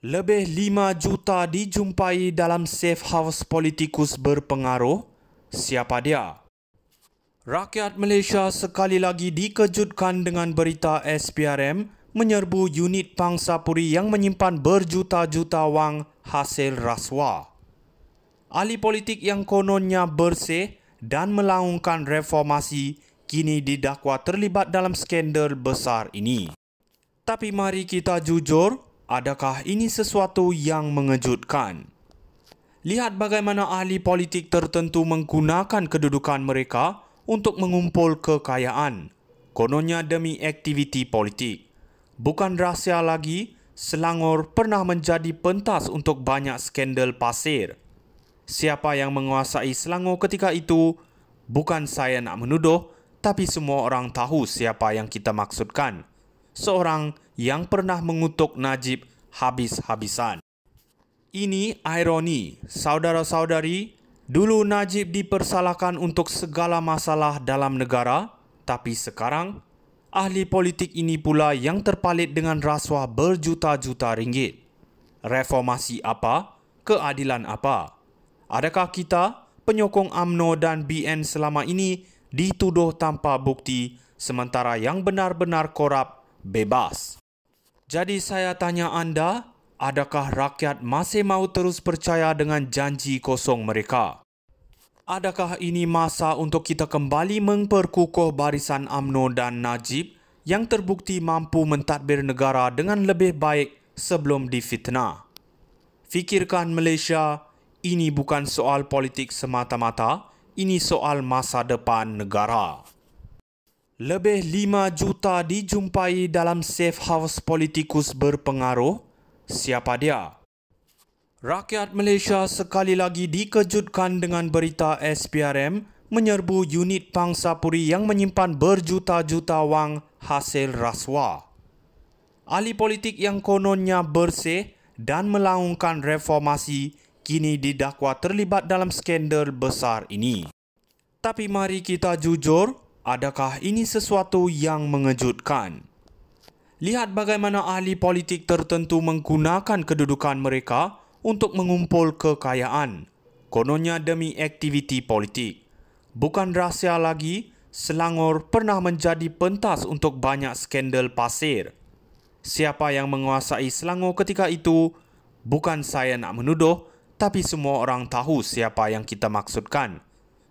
Lebih 5 juta dijumpai dalam safe house politikus berpengaruh. Siapa dia? Rakyat Malaysia sekali lagi dikejutkan dengan berita SPRM menyerbu unit Pangsapuri yang menyimpan berjuta-juta wang hasil rasuah. Ahli politik yang kononnya bersih dan melaungkan reformasi kini didakwa terlibat dalam skandal besar ini. Tapi mari kita jujur, adakah ini sesuatu yang mengejutkan? Lihat bagaimana ahli politik tertentu menggunakan kedudukan mereka untuk mengumpul kekayaan, kononnya demi aktiviti politik. Bukan rahsia lagi, Selangor pernah menjadi pentas untuk banyak skandal pasir. Siapa yang menguasai Selangor ketika itu? Bukan saya nak menuduh, tapi semua orang tahu siapa yang kita maksudkan. Seorang yang pernah mengutuk Najib habis-habisan. Ini ironi, saudara-saudari. Dulu Najib dipersalahkan untuk segala masalah dalam negara, tapi sekarang ahli politik ini pula yang terpalit dengan rasuah berjuta-juta ringgit. Reformasi apa? Keadilan apa? Adakah kita, penyokong UMNO dan BN selama ini dituduh tanpa bukti, sementara yang benar-benar korup bebas? Jadi saya tanya anda, adakah rakyat masih mau terus percaya dengan janji kosong mereka? Adakah ini masa untuk kita kembali memperkukuh barisan UMNO dan Najib yang terbukti mampu mentadbir negara dengan lebih baik sebelum difitnah? Fikirkan Malaysia, ini bukan soal politik semata-mata, ini soal masa depan negara. Lebih 5 juta dijumpai dalam safe house politikus berpengaruh. Siapa dia? Rakyat Malaysia sekali lagi dikejutkan dengan berita SPRM menyerbu unit Pangsapuri yang menyimpan berjuta-juta wang hasil rasuah. Ahli politik yang kononnya bersih dan melaungkan reformasi kini didakwa terlibat dalam skandal besar ini. Tapi mari kita jujur, adakah ini sesuatu yang mengejutkan? Lihat bagaimana ahli politik tertentu menggunakan kedudukan mereka untuk mengumpul kekayaan, kononnya demi aktiviti politik. Bukan rahsia lagi, Selangor pernah menjadi pentas untuk banyak skandal pasir. Siapa yang menguasai Selangor ketika itu? Bukan saya nak menuduh, tapi semua orang tahu siapa yang kita maksudkan.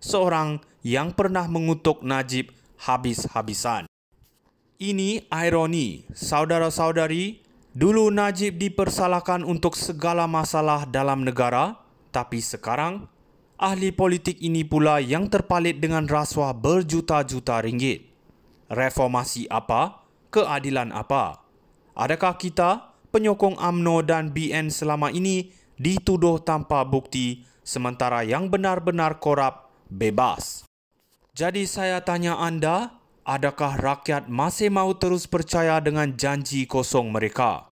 Seorang yang pernah mengutuk Najib habis-habisan. Ini ironi, saudara-saudari. Dulu Najib dipersalahkan untuk segala masalah dalam negara, tapi sekarang ahli politik ini pula yang terpalit dengan rasuah berjuta-juta ringgit. Reformasi apa? Keadilan apa? Adakah kita, penyokong UMNO dan BN selama ini dituduh tanpa bukti, sementara yang benar-benar korup bebas? Jadi saya tanya anda, adakah rakyat masih mau terus percaya dengan janji kosong mereka?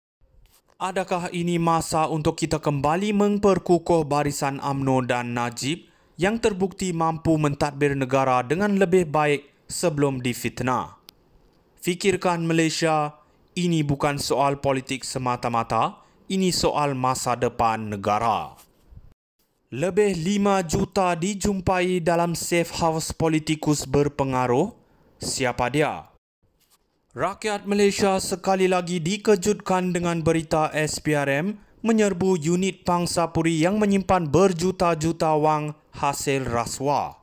Adakah ini masa untuk kita kembali memperkukuh barisan UMNO dan Najib yang terbukti mampu mentadbir negara dengan lebih baik sebelum difitnah? Fikirkan Malaysia, ini bukan soal politik semata-mata, ini soal masa depan negara. Lebih 5 juta dijumpai dalam safe house politikus berpengaruh. Siapa dia? Rakyat Malaysia sekali lagi dikejutkan dengan berita SPRM menyerbu unit Pangsapuri yang menyimpan berjuta-juta wang hasil rasuah.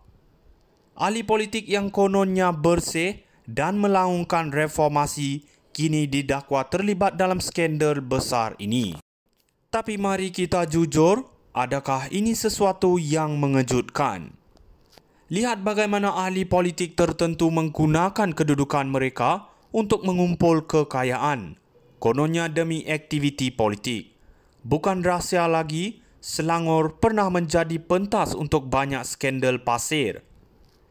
Ahli politik yang kononnya bersih dan melaungkan reformasi kini didakwa terlibat dalam skandal besar ini. Tapi mari kita jujur, adakah ini sesuatu yang mengejutkan? Lihat bagaimana ahli politik tertentu menggunakan kedudukan mereka untuk mengumpul kekayaan, kononnya demi aktiviti politik. Bukan rahsia lagi, Selangor pernah menjadi pentas untuk banyak skandal pasir.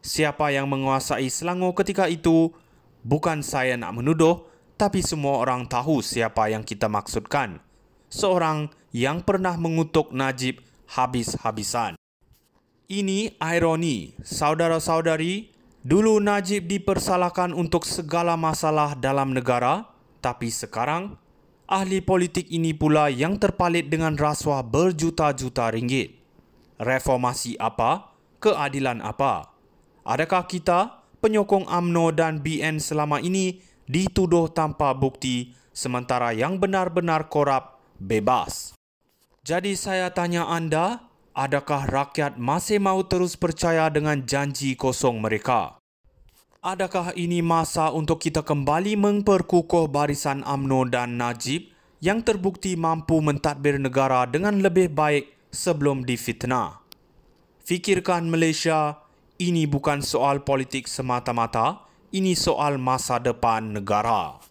Siapa yang menguasai Selangor ketika itu? Bukan saya nak menuduh, tapi semua orang tahu siapa yang kita maksudkan. Seorang yang pernah mengutuk Najib habis-habisan. Ini ironi, saudara-saudari. Dulu Najib dipersalahkan untuk segala masalah dalam negara, tapi sekarang Ahli politik ini pula yang terpalit dengan rasuah berjuta-juta ringgit. Reformasi apa? Keadilan apa? Adakah kita, penyokong UMNO dan BN selama ini dituduh tanpa bukti sementara yang benar-benar korup bebas? Jadi saya tanya anda, adakah rakyat masih mahu terus percaya dengan janji kosong mereka? Adakah ini masa untuk kita kembali memperkukuh barisan UMNO dan Najib yang terbukti mampu mentadbir negara dengan lebih baik sebelum difitnah? Fikirkan Malaysia, ini bukan soal politik semata-mata, ini soal masa depan negara.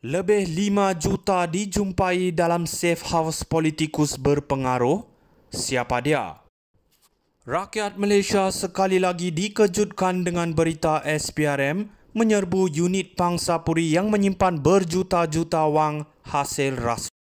Lebih 5 juta dijumpai dalam safe house politikus berpengaruh. Siapa dia? Rakyat Malaysia sekali lagi dikejutkan dengan berita SPRM menyerbu unit Pang Sapuri yang menyimpan berjuta-juta wang hasil rasuah.